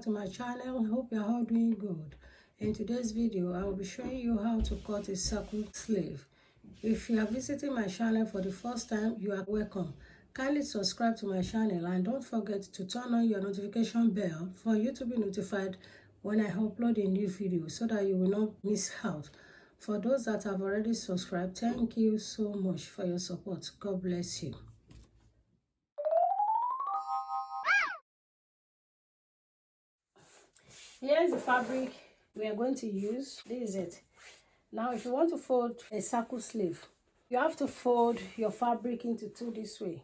back to my channel. Hope you're all doing good. In today's video, I will be showing you how to cut a circle sleeve. If you are visiting my channel for the first time, you are welcome. Kindly subscribe to my channel and don't forget to turn on your notification bell for you to be notified when I upload a new video so that you will not miss out. For those that have already subscribed, thank you so much for your support. God bless you. Here's the fabric we are going to use. This is it. Now, if you want to fold a circle sleeve, you have to fold your fabric into two this way.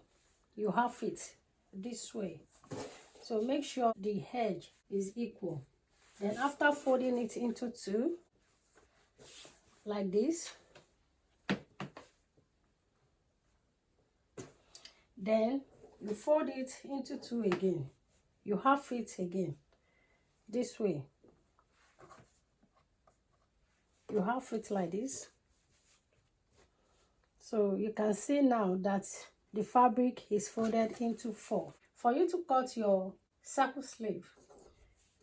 You half it this way. So make sure the edge is equal. Then after folding it into two, like this, then you fold it into two again. You half it again this way. You half it like this. So you can see now that the fabric is folded into four. For you to cut your circle sleeve,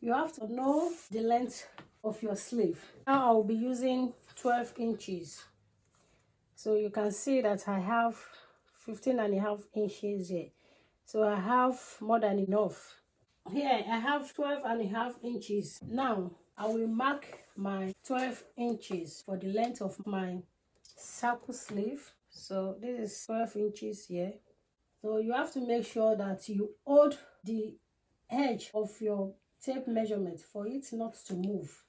you have to know the length of your sleeve. Now I will be using 12 inches. So you can see that I have 15.5 inches here. So I have more than enough. Here I have 12.5 inches. Now I will mark my 12 inches for the length of my circle sleeve. So this is 12 inches here. So you have to make sure that you hold the edge of your tape measurement for it not to move.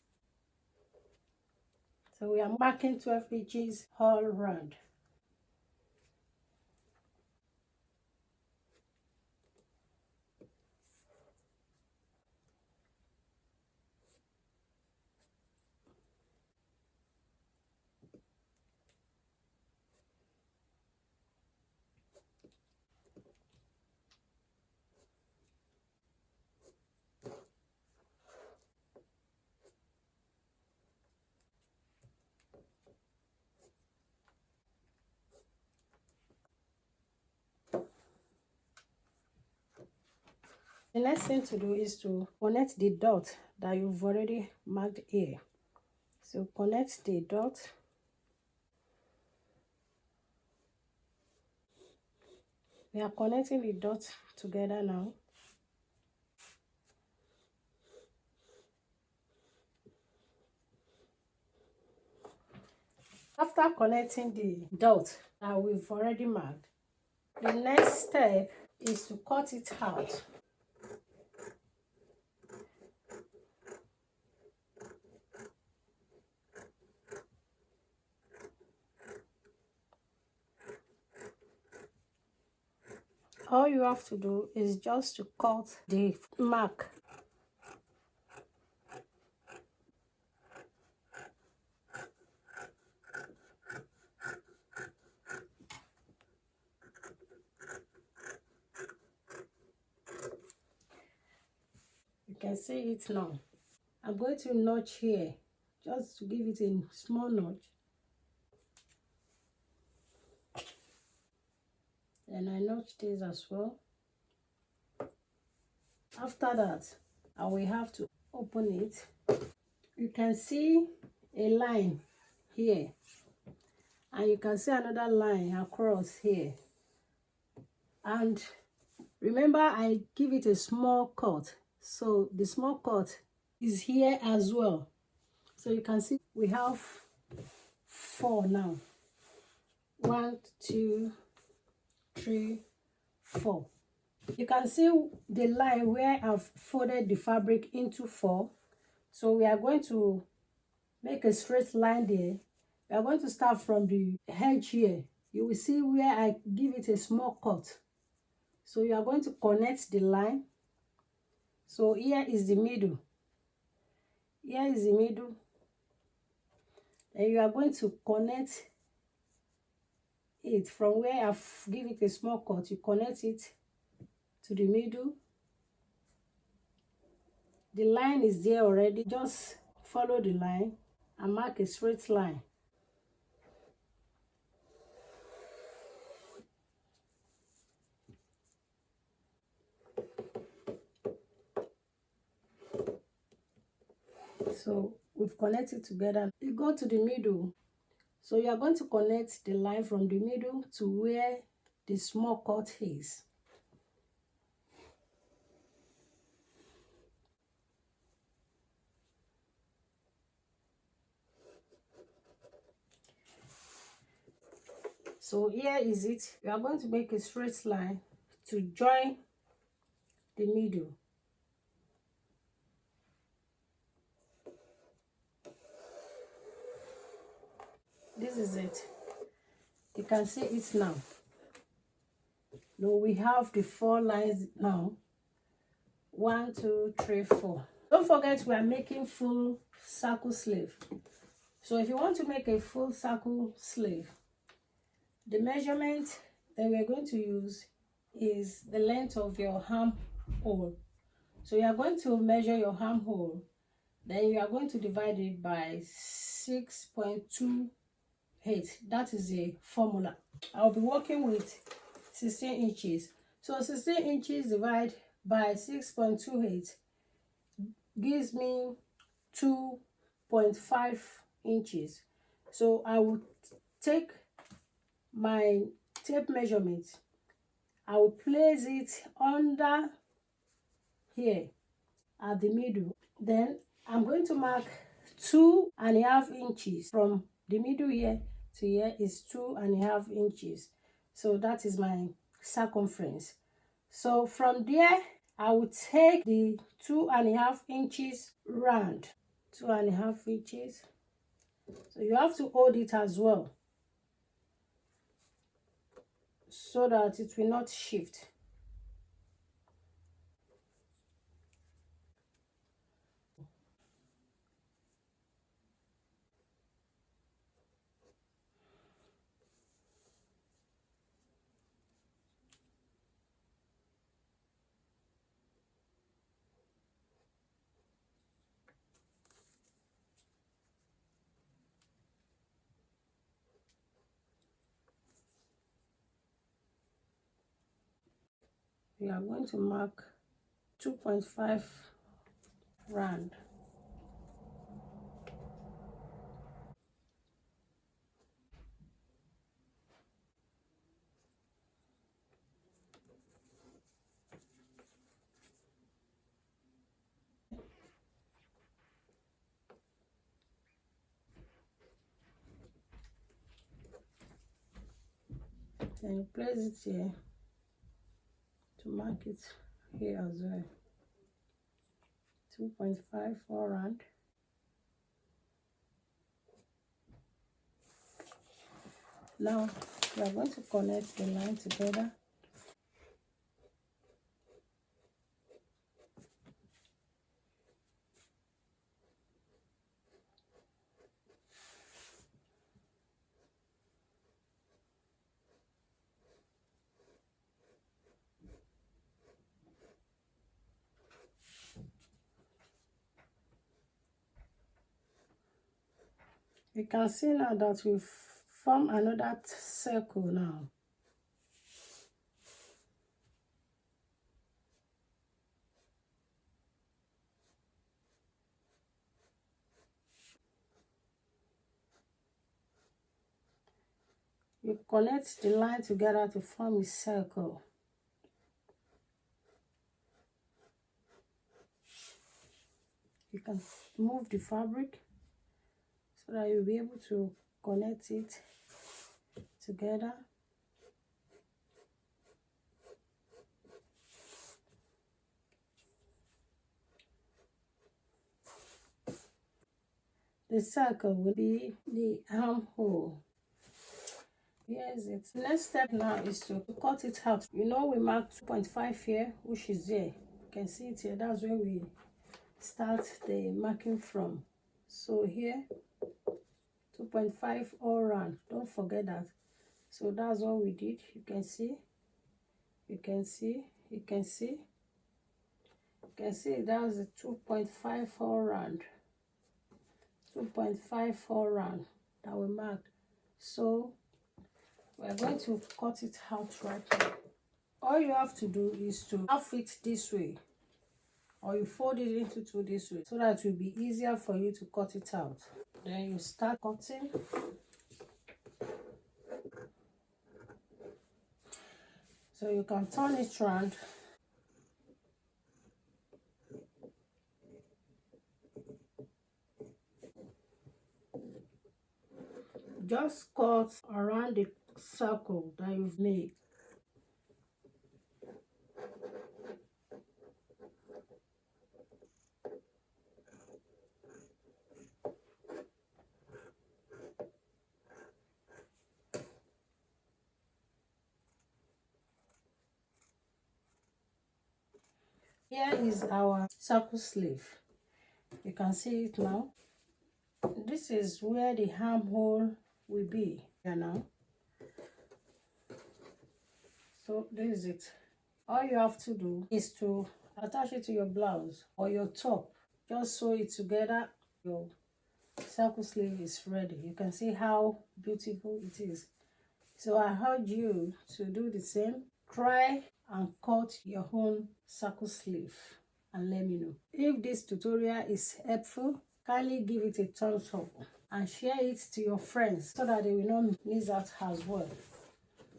So we are marking 12 inches all round. The next thing to do is to connect the dot that you've already marked here. So connect the dot. We are connecting the dots together now. After connecting the dot that we've already marked, the next step is to cut it out. All you have to do is just to cut the mark. You can see it now. I'm going to notch here just to give it a small notch. And I notch this as well. After that, I will have to open it. You can see a line here, and you can see another line across here. And remember, I give it a small cut, so the small cut is here as well. So you can see we have 4 now. 1, 2, 3, 4. You can see the line where I've folded the fabric into 4. So we are going to make a straight line there. We are going to start from the edge here. You will see where I give it a small cut. So you are going to connect the line. So here is the middle. Here is the middle. And you are going to connect it from where I've given it a small cut. You connect it to the middle. The line is there already. Just follow the line and mark a straight line. So we've connected together. You go to the middle. So you are going to connect the line from the middle to where the small cut is. So here is it. You are going to make a straight line to join the middle. This is it. You can see it now. Now we have the 4 lines now. 1, 2, 3, 4. Don't forget we are making full circle sleeve. So if you want to make a full circle sleeve, the measurement that we're going to use is the length of your armhole. So you are going to measure your armhole, then you are going to divide it by 6.28. That is a formula. I'll be working with 16 inches. So 16 inches divided by 6.28 gives me 2.5 inches. So I will take my tape measurement, I will place it under here at the middle. Then I'm going to mark 2.5 inches from the middle here to here is 2.5 inches. So that is my circumference. So from there, I will take the 2.5 inches round, 2.5 inches. So you have to hold it as well, so that it will not shift. We are going to mark 2.5 round. Then you place it here to mark it here as well. 2.5 all round. Now we are going to connect the line together. You can see now that we've formed another circle now. You connect the line together to form a circle. You can move the fabric so that you'll be able to connect it together. The circle will be the armhole. Here is it. Next step now is to cut it out. You know we marked 2.5 here, which is there. You can see it here. That's where we start the marking from. So here 2.5 all round. Don't forget that. So that's what we did. You can see. You can see. You can see. You can see that's the 2.5 all round. 2.5 all round that we marked. So we're going to cut it out right now. All you have to do is to half it this way or you fold it into two this way so that it will be easier for you to cut it out. Then you start cutting. So you can turn it around. Just cut around the circle that you've made. Here is our circle sleeve. You can see it now. This is where the armhole will be here now. So this is it. All you have to do is to attach it to your blouse or your top. Just sew it together. Your circle sleeve is ready. You can see how beautiful it is. So I urge you to do the same. Try and cut your own circle sleeve and let me know. If this tutorial is helpful, kindly give it a thumbs up and share it to your friends so that they will not miss out as well.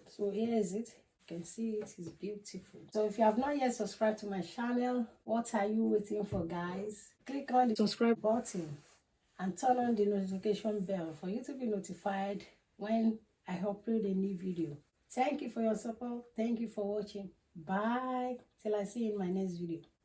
So here is it. You can see it is beautiful. So if you have not yet subscribed to my channel, what are you waiting for, guys? Click on the subscribe button and turn on the notification bell for you to be notified when I upload a new video. Thank you for your support. Thank you for watching. Bye till I see you in my next video.